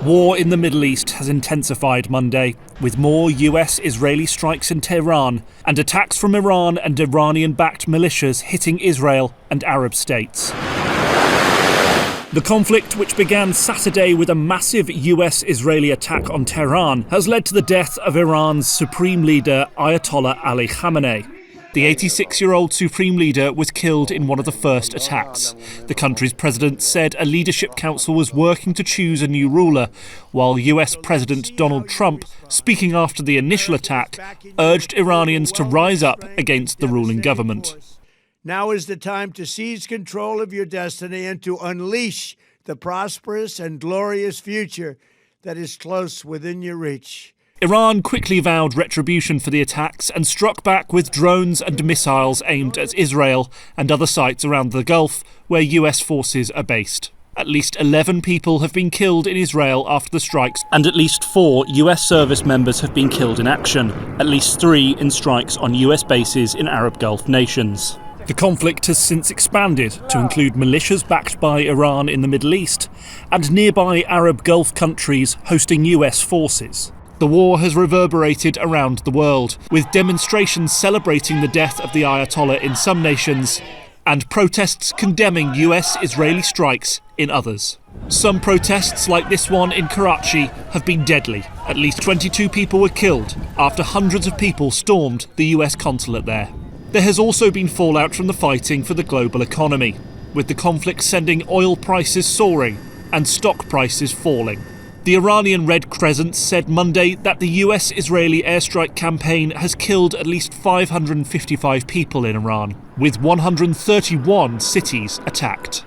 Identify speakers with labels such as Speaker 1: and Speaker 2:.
Speaker 1: War in the Middle East has intensified Monday, with more US-Israeli strikes in Tehran and attacks from Iran and Iranian-backed militias hitting Israel and Arab states. The conflict, which began Saturday with a massive US-Israeli attack on Tehran, has led to the death of Iran's supreme leader Ayatollah Ali Khamenei. The 86-year-old supreme leader was killed in one of the first attacks. The country's president said a leadership council was working to choose a new ruler, while US President Donald Trump, speaking after the initial attack, urged Iranians to rise up against the ruling government.
Speaker 2: Now is the time to seize control of your destiny and to unleash the prosperous and glorious future that is close within your reach.
Speaker 1: Iran quickly vowed retribution for the attacks and struck back with drones and missiles aimed at Israel and other sites around the Gulf where US forces are based. At least 11 people have been killed in Israel after the strikes, and at least 4 US service members have been killed in action, at least 3 in strikes on US bases in Arab Gulf nations. The conflict has since expanded to include militias backed by Iran in the Middle East and nearby Arab Gulf countries hosting US forces. The war has reverberated around the world, with demonstrations celebrating the death of the Ayatollah in some nations and protests condemning US-Israeli strikes in others. Some protests, like this one in Karachi, have been deadly. At least 22 people were killed after hundreds of people stormed the US consulate there. There has also been fallout from the fighting for the global economy, with the conflict sending oil prices soaring and stock prices falling. The Iranian Red Crescent said Monday that the US-Israeli airstrike campaign has killed at least 555 people in Iran, with 131 cities attacked.